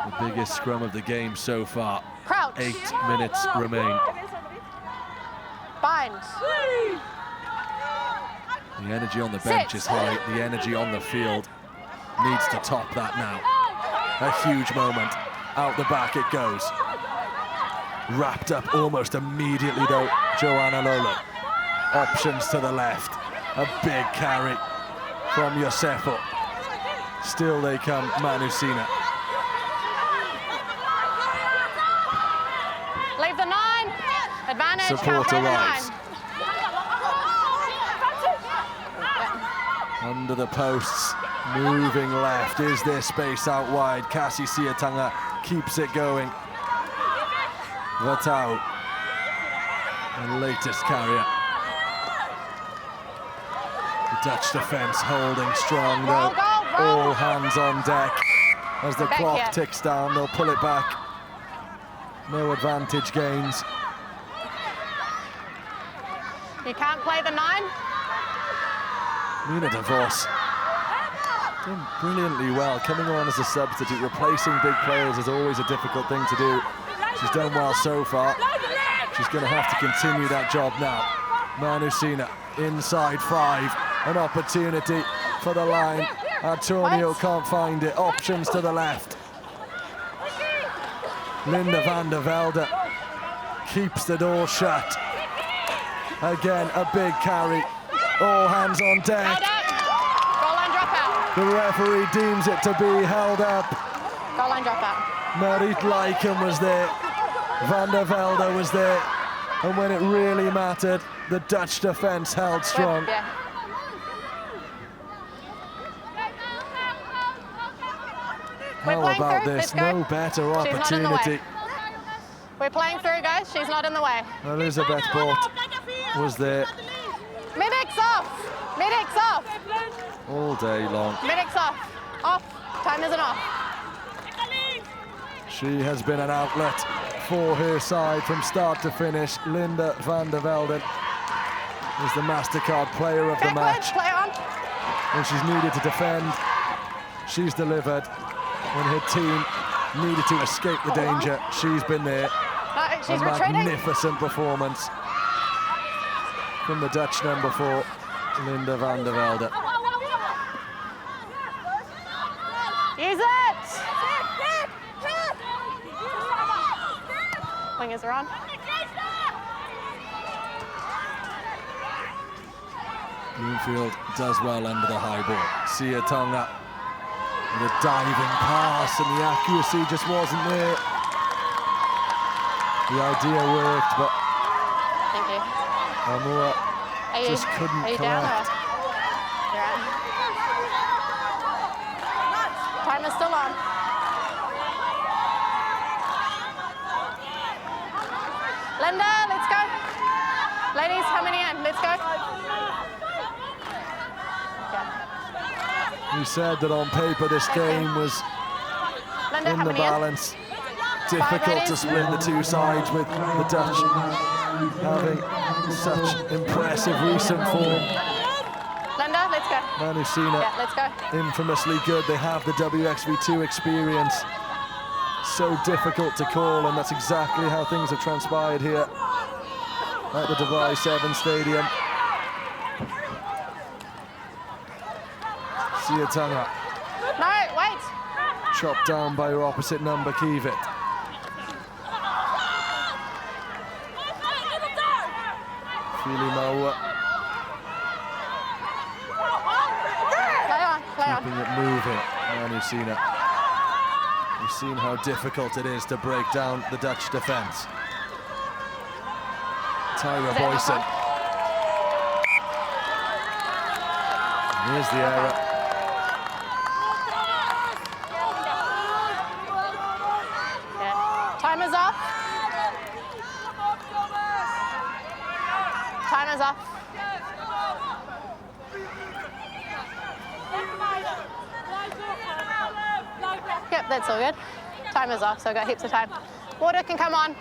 The biggest scrum of the game so far. Crouch. 8 minutes remain. Bind. The energy on the bench is high. The energy on the field needs to top that now. A huge moment. Out the back it goes. Wrapped up almost immediately though, Joanna Lola. Options to the left. A big carry from Josefo. Still they come, Manusina. Leave the 9. Advantage, Support can't arrives. the 9. Under the posts, moving left. Is there space out wide? Kasi Siatanga keeps it going. Vatau, the latest carrier. The Dutch defence holding strong though. All hands on deck. As the clock ticks down, they'll pull it back. No advantage gains. You can't play the 9. Nina de Vos done brilliantly well, coming on as a substitute. Replacing big players is always a difficult thing to do. She's done well so far. She's going to have to continue that job now. Manusina, inside 5, an opportunity for the line. Antonio can't find it, options to the left. Linda van der Velde keeps the door shut. Again, a big carry. All hands on deck. Goal line dropout. The referee deems it to be held up. Goal line dropout. Marit Lijken was there. Van der Velde was there. And when it really mattered, the Dutch defence held strong. Yeah. How about this? No better opportunity. We're playing through, guys. She's not in the way. Elizabeth Bort was there. Medics off! Medics off! All day long. Medics off. Off. Time isn't off. She has been an outlet for her side from start to finish. Linda van der Velde is the MasterCard player of the match. Play on. When she's needed to defend, she's delivered. When her team needed to escape the danger, she's been there. No, she's a retreating. Magnificent performance from the Dutch number 4, Linda van der Velde. Use it! Wingers are on. Bloomfield does well under the high ball. Siatanga with a diving pass, and the accuracy just wasn't there. The idea worked, but Thank you. Amua just couldn't Are you down connect. or? You're out. Time is still on. Linda, let's go. Ladies, how many in? Let's go. We said that on paper this game was Linda, in how the many in? balance. Difficult to split the two sides with the Dutch having such impressive recent form. Linda, let's go. Manusina, Yeah, let's go. infamously good. They have the WXV2 experience. So difficult to call, and that's exactly how things have transpired here at the Dubai 7 Stadium. Siatanga. No, wait. Chopped down by her opposite number, Kivit. Filimoa Play on. keeping it moving. Manusina. We've seen how difficult it is to break down the Dutch defence. Tyra Boyson. Here's the error. Yeah. Time is off. Time is off. Yep, that's all good. Time is off, so I've got heaps of time. Water can come on.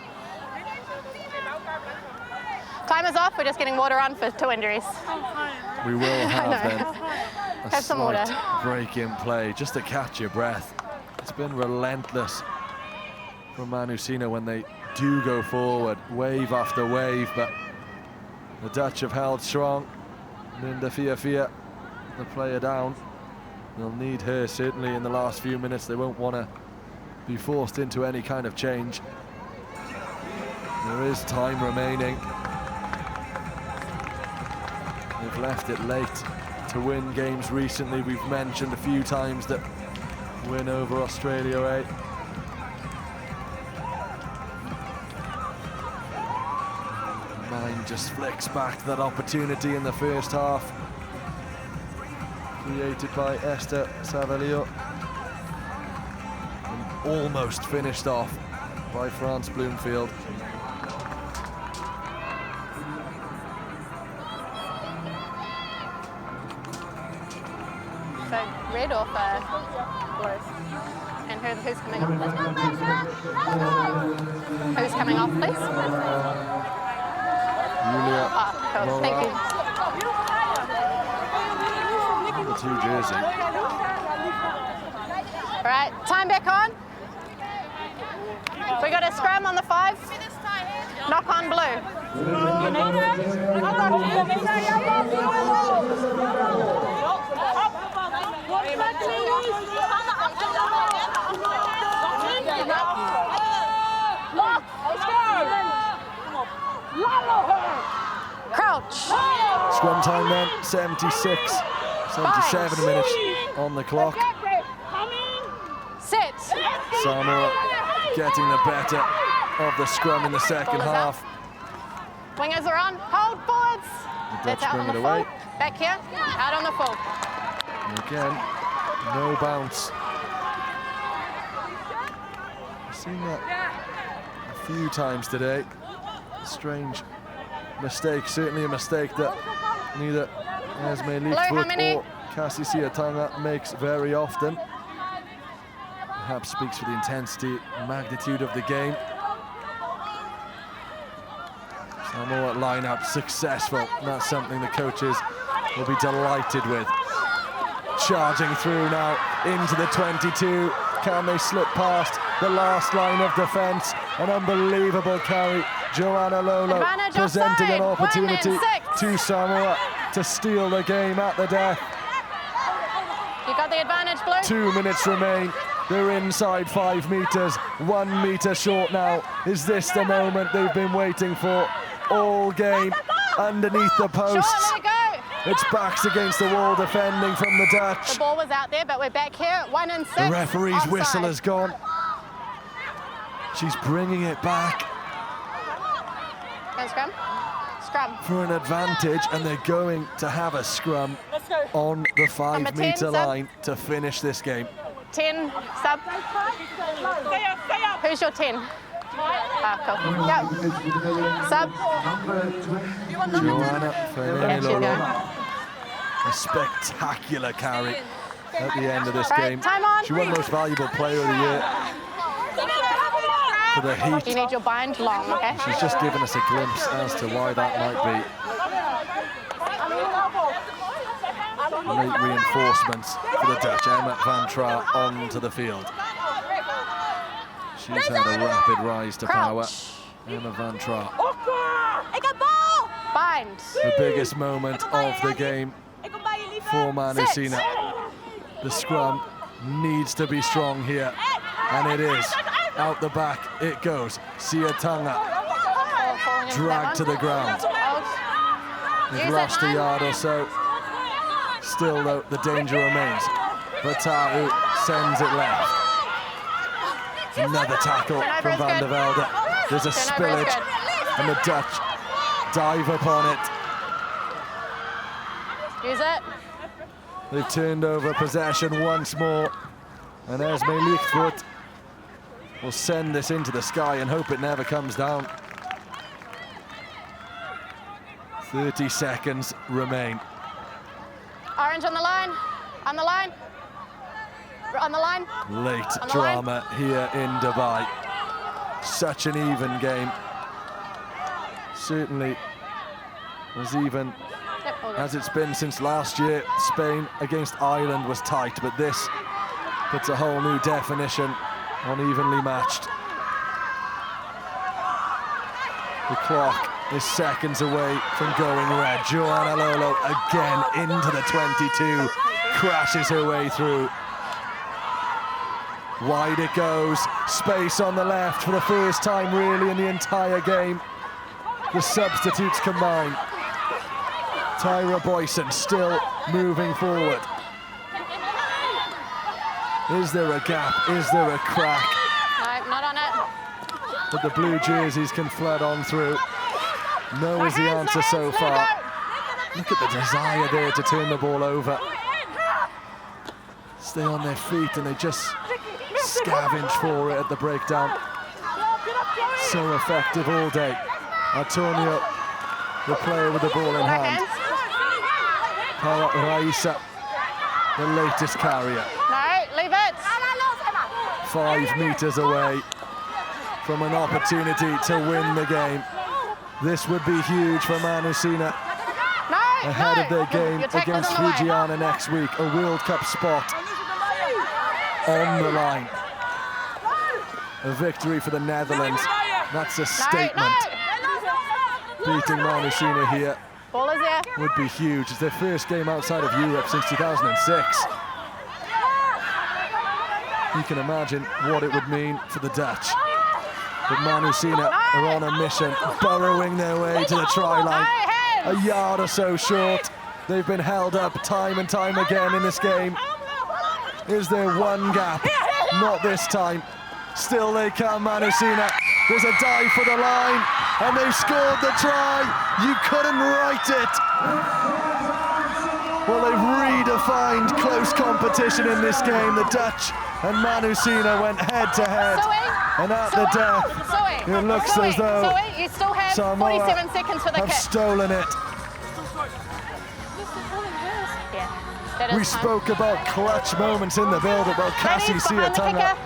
Time is off, we're just getting water on for 2 injuries. We will have then a Have some water. slight break in play, just to catch your breath. It's been relentless from Manusina when they do go forward, wave after wave, but the Dutch have held strong. Linda Fia, the player down. They'll need her certainly in the last few minutes. They won't want to be forced into any kind of change. There is time remaining. They've left it late to win games recently. We've mentioned a few times that win over Australia, eh? Mind just flicks back to that opportunity in the first half, created by Esther Savelio, and almost finished off by France Bloomfield. So red or blue? And who's coming off? Who's coming off, please? Julia. Oh, cool. Thank you. The 2 jersey. All right, time back on. We got a scrum on the 5. Knock on blue. Crouch. Scrum time then, 77 minutes on the clock. Sit. Samoa getting the better of the scrum in the second half. Wingers are on. Hold forwards. The Dutch bring it full. away. Back here. Out on the full. And again, no bounce. I've seen that a few times today. Strange mistake, certainly a mistake that neither Esme Leakfoot or Cassie Siatanga makes very often. Perhaps speaks for the intensity and magnitude of the game. Samoa lineup successful, and that's something the coaches will be delighted with. Charging through now into the 22. Can they slip past the last line of defence? An unbelievable carry. Joanna Lolo Advantage presenting offside. an opportunity 1-6. to Samoa to steal the game at the death. You got the advantage, Blue. 2 minutes remain. They're inside 5 meters, 1 meter short now. Is this the moment they've been waiting for all game? Underneath the posts. Sure, let it go. It's backs against the wall defending from the Dutch. The ball was out there, but we're back here at 1-6. The referee's Offside. whistle has gone. She's bringing it back Go scrum. Scrum. for an advantage, and they're going to have a scrum on the 5 Number 10, meter sub. line to finish this game. 10, sub. Who's your 10? Ah, cool. Go. Sub. Joanna Yeah, she's going. a spectacular carry at the end of this Right, game. time on. She won Most Valuable Player of the Year for the You heat. need your bind long, okay? She's just given us a glimpse as to why that might be. Late reinforcements for the Dutch. Emma van Tra onto the field. She's had a rapid rise to power. Crouch. Emma van Tra. Bind. The biggest moment of the game for Manusina. The scrum needs to be strong here, and it is. Out the back it goes. Siatanga dragged to the ground. They've lost a yard or so. Still, though, the danger remains. Vatau sends it left. Another tackle from Van der Velde. There's a spillage, and the Dutch dive upon it. Use it. They've turned over possession once more, and Esme Lichtvoet will send this into the sky and hope it never comes down. 30 seconds remain. Orange on the line. On the line. On the line. Late On the drama here in Dubai. Such an even game. Certainly as even Yep, all good. as it's been since last year. Spain against Ireland was tight, but this Puts a whole new definition on evenly matched. The clock is seconds away from going red. Joanna Lolo again into the 22, crashes her way through. Wide it goes, space on the left for the first time really in the entire game. The substitutes combine. Tyra Boyson still moving forward. Is there a gap? Is there a crack? No, not on it. But the blue jerseys can flood on through. No is the answer so far. Look at the desire there to turn the ball over. Stay on their feet and they just scavenge for it at the breakdown. So effective all day. Antonio, the player with the ball in hand. Raisa, the latest carrier. No, leave it. 5 meters away from an opportunity to win the game. This would be huge for Manusina ahead of their game against Fujiana next week. A World Cup spot on the line. A victory for the Netherlands. That's a statement. Beating Manusina here Ball is there. would be huge. It's their first game outside of Europe since 2006. You can imagine what it would mean for the Dutch. But Manusina are on a mission, burrowing their way to the try line. A yard or so short. They've been held up time and time again in this game. Is there one gap? Not this time. Still they come, Manusina. There's a dive for the line, and they've scored the try. You couldn't write it. Well, they've redefined close competition in this game. The Dutch and Manusina went head to head. And at the death, it looks as though you still have Samoa 47 seconds for the have kick. stolen it. Yeah, We spoke about clutch moments in the build-up. Well, Cassie Siatanga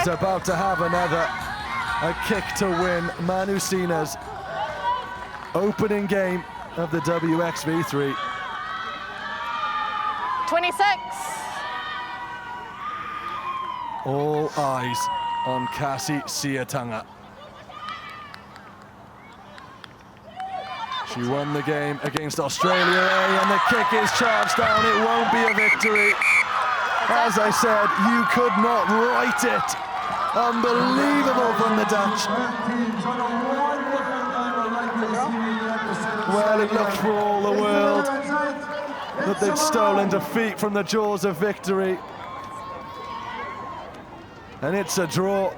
is about to have a kick to win Manusina's opening game of the WXV3. 26. All eyes on Cassie Siatanga. She won the game against Australia A, and the kick is charged down. It won't be a victory. As I said, you could not write it. Unbelievable from the Dutch. Well, it looked for all the world that they'd stolen defeat from the jaws of victory. And it's a draw.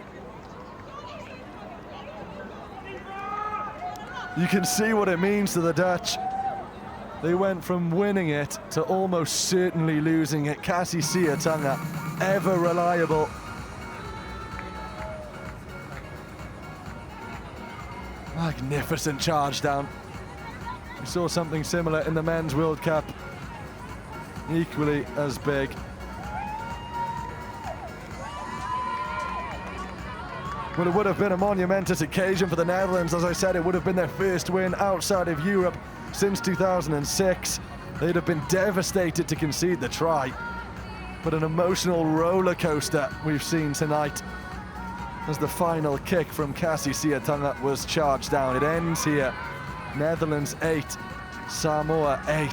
You can see what it means to the Dutch. They went from winning it to almost certainly losing it. Cassie Siatanga, ever reliable. Magnificent charge down. We saw something similar in the Men's World Cup. Equally as big. Well, it would have been a monumentous occasion for the Netherlands. As I said, it would have been their first win outside of Europe since 2006. They'd have been devastated to concede the try. But an emotional roller coaster we've seen tonight as the final kick from Cassie Siatanga was charged down. It ends here. Netherlands 8, Samoa 8.